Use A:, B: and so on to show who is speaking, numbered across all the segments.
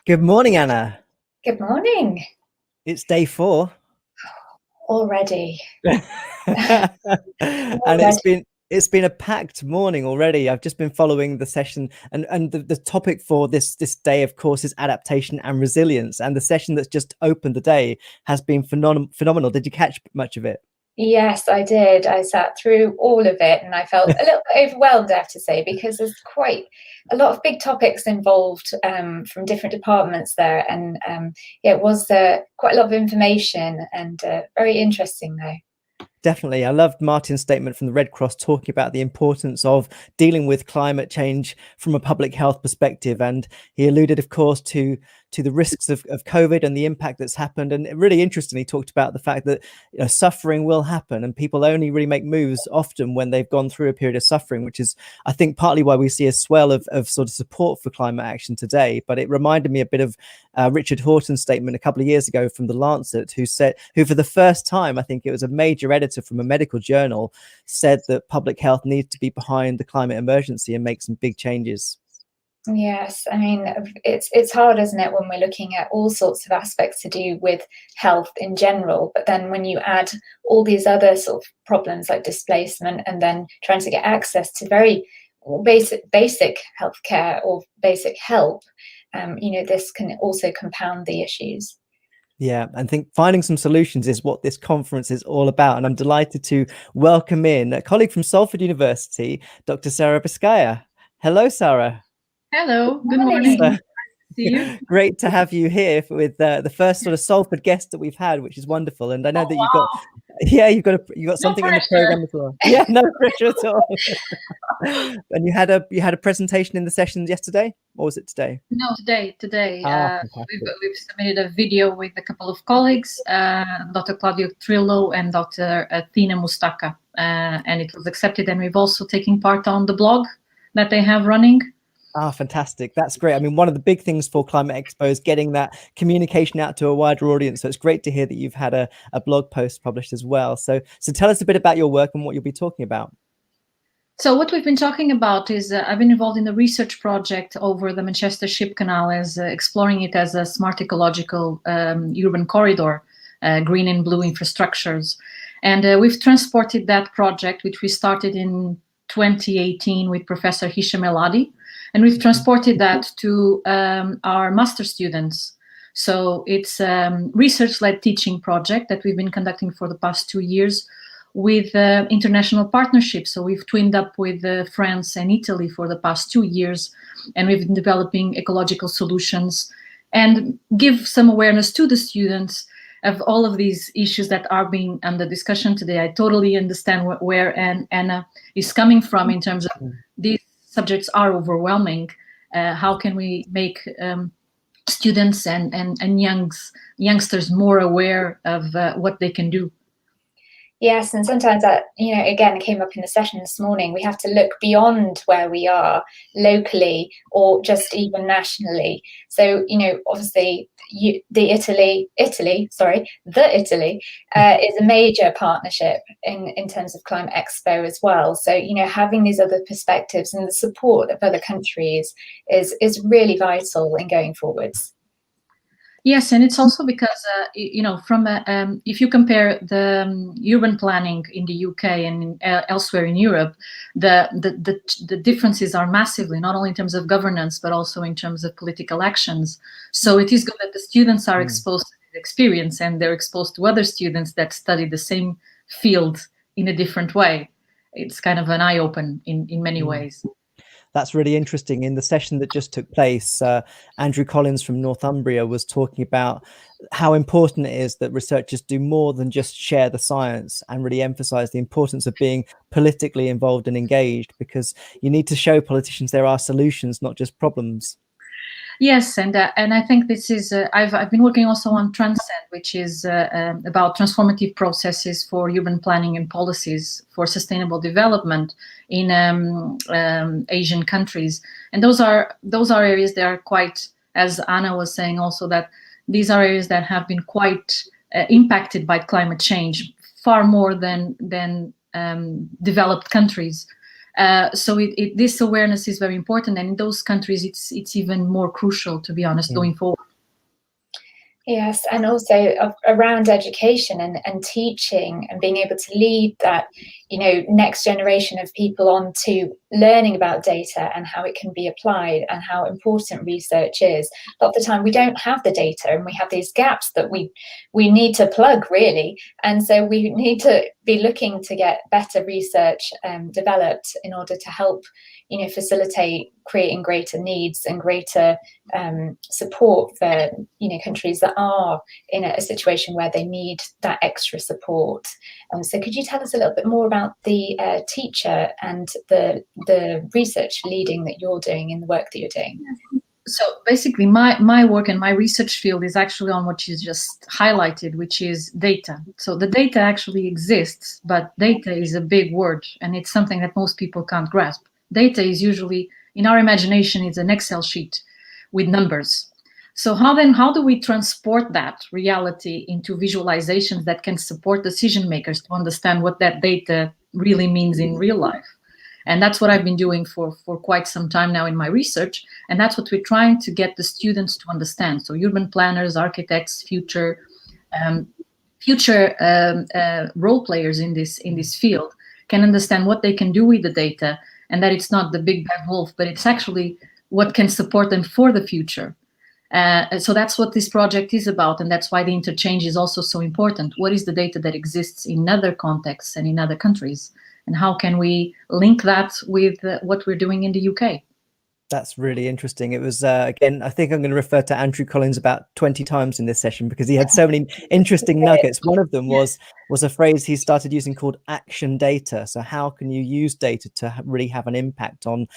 A: Good morning, Anna.
B: Good morning.
A: It's day 4.
B: Already.
A: And
B: Already.
A: it's been a packed morning already. I've just been following the session, and the topic for this day, of course, is adaptation and resilience. And the session that's just opened the day has been phenomenal. Did you catch much of it?
B: Yes, I did. I sat through all of it and I felt a little bit overwhelmed, I have to say, because there's quite a lot of big topics involved from different departments there. And it was quite a lot of information and very interesting, though.
A: Definitely. I loved Martin's statement from the Red Cross talking about the importance of dealing with climate change from a public health perspective. And he alluded, of course, to the risks of COVID and the impact that's happened. And really interestingly, talked about the fact that suffering will happen, and people only really make moves often when they've gone through a period of suffering, which is, I think, partly why we see a swell of sort of support for climate action today. But it reminded me a bit of Richard Horton's statement a couple of years ago from The Lancet, who for the first time, I think it was a major editor from a medical journal, said that public health needs to be behind the climate emergency and make some big changes.
B: Yes, I mean, it's hard, isn't it, when we're looking at all sorts of aspects to do with health in general, but then when you add all these other sort of problems like displacement and then trying to get access to very basic healthcare or basic help, this can also compound the issues.
A: Yeah, I think finding some solutions is what this conference is all about. And I'm delighted to welcome in a colleague from Salford University, Dr. Sarah Biscaya. Hello, Sara.
C: Hello, good morning. Nice to see you.
A: Great to have you here with the first sort of Salford guest that we've had, which is wonderful. And I know that you've got something in the program as well. Yeah, no pressure at all. And you had a presentation in the sessions yesterday, or was it today?
C: No, today. We've submitted a video with a couple of colleagues, Dr. Claudio Trillo and Dr. Tina Mustaka, and it was accepted. And we've also taken part on the blog that they have running.
A: Fantastic. That's great. I mean, one of the big things for Climate Expo is getting that communication out to a wider audience. So it's great to hear that you've had a blog post published as well. So tell us a bit about your work and what you'll be talking about.
C: So what we've been talking about is I've been involved in a research project over the Machester Ship Canal, as exploring it as a smart ecological urban corridor, green and blue infrastructures. And we've transported that project, which we started in 2018 with Professor Hisham Eladi. And we've transported that to our master students. So it's a research-led teaching project that we've been conducting for the past 2 years with international partnerships. So we've twinned up with France and Italy for the past 2 years, and we've been developing ecological solutions and give some awareness to the students of all of these issues that are being under discussion today. I totally understand where Anna is coming from in terms of these subjects are overwhelming. How can we make students and youngsters more aware of what they can do?
B: Yes, and sometimes that, again, it came up in the session this morning, we have to look beyond where we are locally or just even nationally. So, obviously, Italy is a major partnership in terms of Climate Expo as well. So, having these other perspectives and the support of other countries is really vital in going forwards.
C: Yes, and it's also because, if you compare the urban planning in the UK and elsewhere in Europe, the differences are massively, not only in terms of governance, but also in terms of political actions. So it is good that the students are exposed to this experience, and they're exposed to other students that study the same field in a different way. It's kind of an eye-open in many ways.
A: That's really interesting. In the session that just took place, Andrew Collins from Northumbria was talking about how important it is that researchers do more than just share the science, and really emphasize the importance of being politically involved and engaged, because you need to show politicians there are solutions, not just problems.
C: Yes, and I think this is, I've been working also on Transcend, which is about transformative processes for urban planning and policies for sustainable development in Asian countries. And those are areas that are quite, as Anna was saying also, that these are areas that have been quite impacted by climate change, far more than developed countries. So this awareness is very important, and in those countries it's even more crucial, to be honest, going forward.
B: Yes, and also around education and teaching and being able to lead that, next generation of people on to learning about data and how it can be applied and how important research is. A lot of the time we don't have the data and we have these gaps that we need to plug, really. And so we need to be looking to get better research developed in order to help, facilitate creating greater needs and greater support for, countries that are in a situation where they need that extra support. So could you tell us a little bit more about the teacher and the research leading that you're doing in the work that you're doing?
C: So basically my work and my research field is actually on what you just highlighted, which is data. So the data actually exists, but data is a big word and it's something that most people can't grasp. Data is usually, in our imagination, it's an Excel sheet with numbers. So how do we transport that reality into visualizations that can support decision makers to understand what that data really means in real life? And that's what I've been doing for quite some time now in my research. And that's what we're trying to get the students to understand. So urban planners, architects, future role players in this field can understand what they can do with the data, and that it's not the big bad wolf, but it's actually what can support them for the future. So that's what this project is about, and that's why the interchange is also so important. What is the data that exists in other contexts and in other countries? And how can we link that with what we're doing in the UK?
A: That's really interesting. It was, again, I think I'm going to refer to Andrew Collins about 20 times in this session because he had so many interesting nuggets. One of them was a phrase he started using called action data. So how can you use data to really have an impact on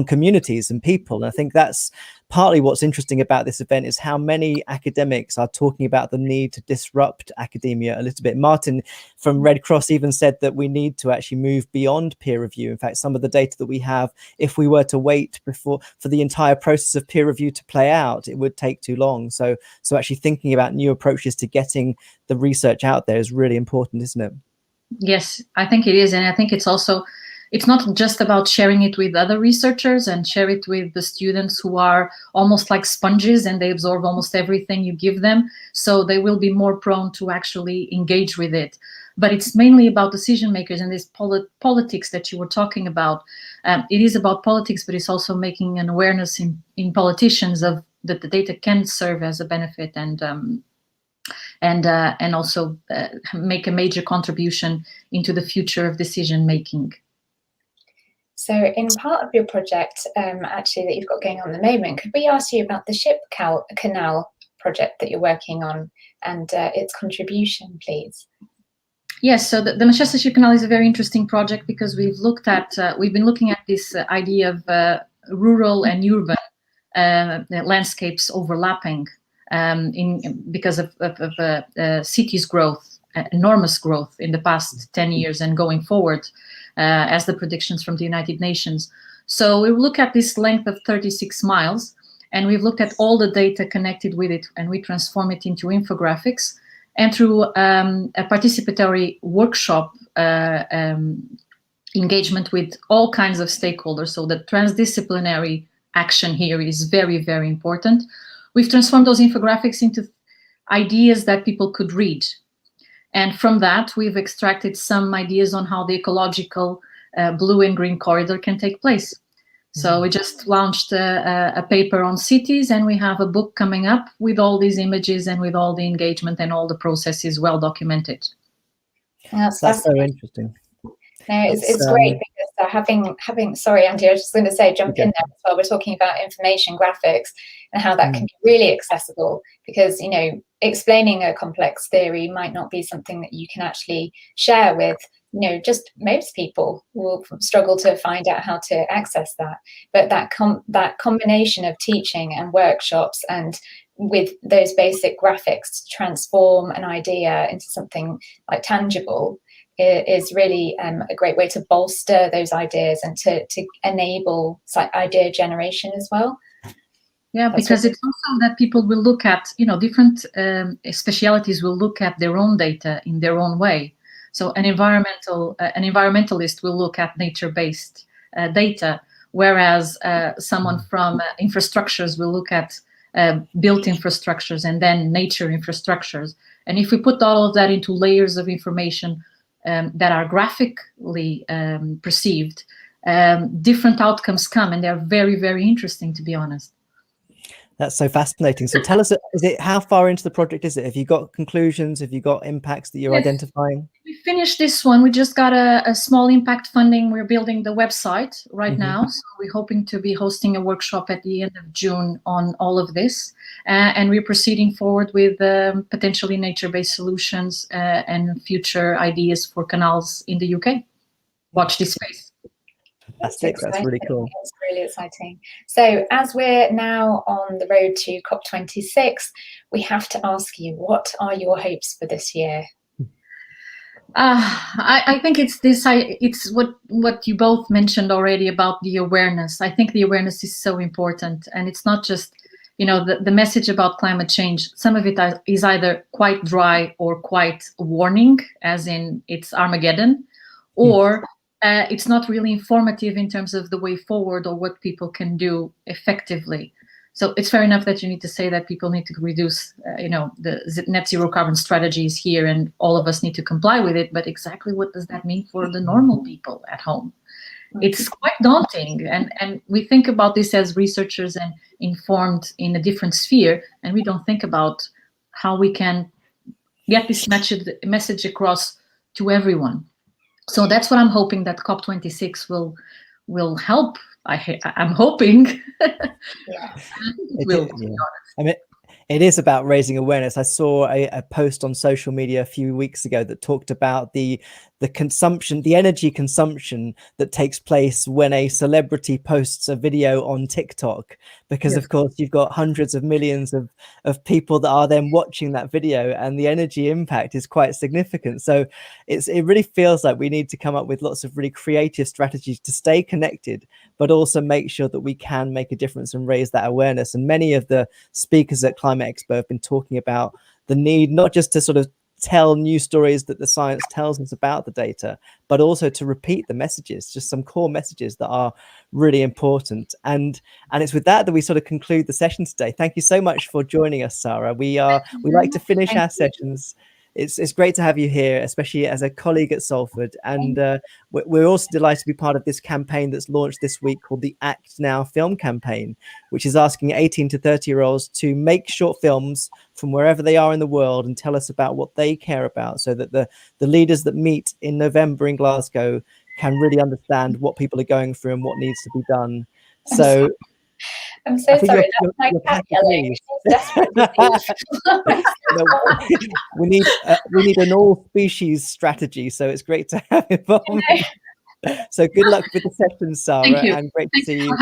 A: communities and people? And I think that's partly what's interesting about this event is how many academics are talking about the need to disrupt academia a little bit. Martin from Red Cross even said that we need to actually move beyond peer review. In fact, some of the data that we have, if we were to wait for the entire process of peer review to play out, it would take too long. So actually thinking about new approaches to getting the research out there is really important, isn't it?
C: Yes, I think it is. And I think it's not just about sharing it with other researchers and share it with the students who are almost like sponges and they absorb almost everything you give them. So they will be more prone to actually engage with it. But it's mainly about decision makers and this politics that you were talking about. It is about politics, but it's also making an awareness in politicians of that the data can serve as a benefit and also make a major contribution into the future of decision making.
B: So in part of your project, actually, that you've got going on at the moment, could we ask you about the Canal project that you're working on and its contribution, please?
C: Yes, so the Machester Ship Canal is a very interesting project because we've been looking at this idea of rural and urban landscapes overlapping because of cities' growth, enormous growth in the past 10 years and going forward, as the predictions from the United Nations. So we look at this length of 36 miles, and we've looked at all the data connected with it, and we transform it into infographics. And through a participatory workshop engagement with all kinds of stakeholders, so the transdisciplinary action here is very, very important. We've transformed those infographics into ideas that people could read. And from that, we've extracted some ideas on how the ecological blue and green corridor can take place. So we just launched a paper on cities, and we have a book coming up with all these images and with all the engagement and all the processes well documented.
B: That's
A: so interesting.
B: No, it's great because having sorry, Andy, I was just going to say, jump in there as well. We're talking about information graphics and how that can be really accessible because, explaining a complex theory might not be something that you can actually share with, just most people will struggle to find out how to access that. But that combination of teaching and workshops and with those basic graphics to transform an idea into something like tangible is really a great way to bolster those ideas and to enable idea generation as well.
C: Yeah, because it's also that people will look at, different specialities will look at their own data in their own way. So an environmentalist will look at nature-based data, whereas someone from infrastructures will look at built infrastructures and then nature infrastructures. And if we put all of that into layers of information that are graphically perceived, different outcomes come, and they're very, very interesting, to be honest.
A: That's so fascinating. So tell us, how far into the project is it? Have you got conclusions? Have you got impacts that you're identifying?
C: We finished this one. We just got a small impact funding. We're building the website right now. So we're hoping to be hosting a workshop at the end of June on all of this. And we're proceeding forward with potentially nature-based solutions and future ideas for canals in the UK. Watch this space.
A: Fantastic. That's really cool.
B: It's really exciting. So as we're now on the road to COP26, we have to ask you, what are your hopes for this year?
C: I think it's this. It's what you both mentioned already about the awareness. I think the awareness is so important, and it's not just, you know, the message about climate change. Some of it is either quite dry or quite warning, as in it's Armageddon, or it's not really informative in terms of the way forward or what people can do effectively. So it's fair enough that you need to say that people need to reduce, the net zero carbon strategy is here and all of us need to comply with it. But exactly what does that mean for the normal people at home? It's quite daunting. And we think about this as researchers and informed in a different sphere. And we don't think about how we can get this message across to everyone. So that's what I'm hoping that COP26 will help. I'm hoping.
A: Yeah. I mean, it is about raising awareness. I saw a post on social media a few weeks ago that talked about the consumption, the energy consumption that takes place when a celebrity posts a video on TikTok, because of course you've got hundreds of millions of people that are then watching that video, and the energy impact is quite significant. So it really feels like we need to come up with lots of really creative strategies to stay connected, but also make sure that we can make a difference and raise that awareness. And many of the speakers at Climate Expo have been talking about the need not just to sort of tell new stories that the science tells us about the data, but also to repeat the messages, just some core messages that are really important. And it's with that we sort of conclude the session today. Thank you so much for joining us, Sara. We like to finish our sessions. It's great to have you here, especially as a colleague at Salford. And we're also delighted to be part of this campaign that's launched this week called the Act Now Film Campaign, which is asking 18 to 30-year-olds to make short films from wherever they are in the world and tell us about what they care about, so that the leaders that meet in November in Glasgow can really understand what people are going through and what needs to be done. So
B: I'm so sorry. That's my cat yelling.
A: We need an all-species strategy, so it's great to have involved. So good luck with the session, Sara.
C: Thank you.
A: And great to see you.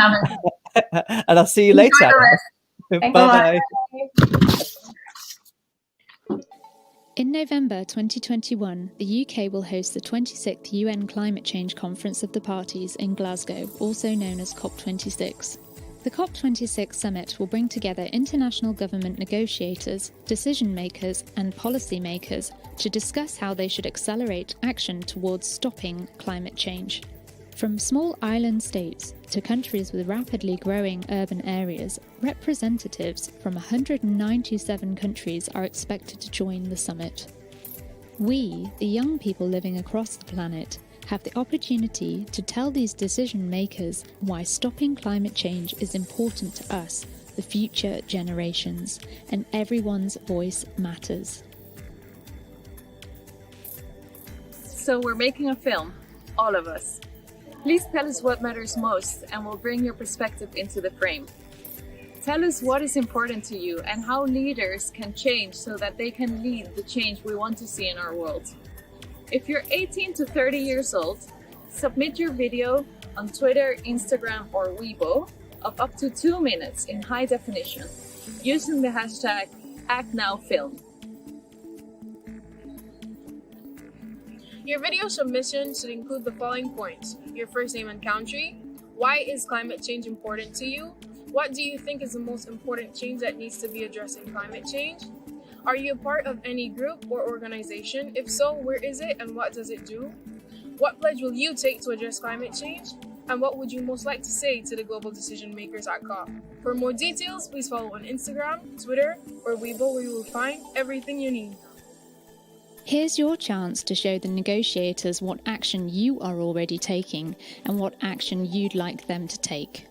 C: And
A: I'll see you later. Bye-bye.
D: In November 2021, the UK will host the 26th UN Climate Change Conference of the Parties in Glasgow, also known as COP26. The COP26 summit will bring together international government negotiators, decision makers, and policy makers to discuss how they should accelerate action towards stopping climate change. From small island states to countries with rapidly growing urban areas, representatives from 197 countries are expected to join the summit. We, the young people living across the planet, have the opportunity to tell these decision makers why stopping climate change is important to us, the future generations, and everyone's voice matters.
E: So we're making a film, all of us. Please tell us what matters most, and we'll bring your perspective into the frame. Tell us what is important to you and how leaders can change so that they can lead the change we want to see in our world. If you're 18 to 30 years old, submit your video on Twitter, Instagram, or Weibo of up to 2 minutes in high definition using the hashtag ActNowFilm.
F: Your video submission should include the following points: your first name and country, why is climate change important to you, what do you think is the most important change that needs to be addressed in climate change, are you a part of any group or organization? If so, where is it and what does it do? What pledge will you take to address climate change? And what would you most like to say to the global decision makers at COP? For more details, please follow on Instagram, Twitter, or Weibo, where you will find everything you need.
D: Here's your chance to show the negotiators what action you are already taking and what action you'd like them to take.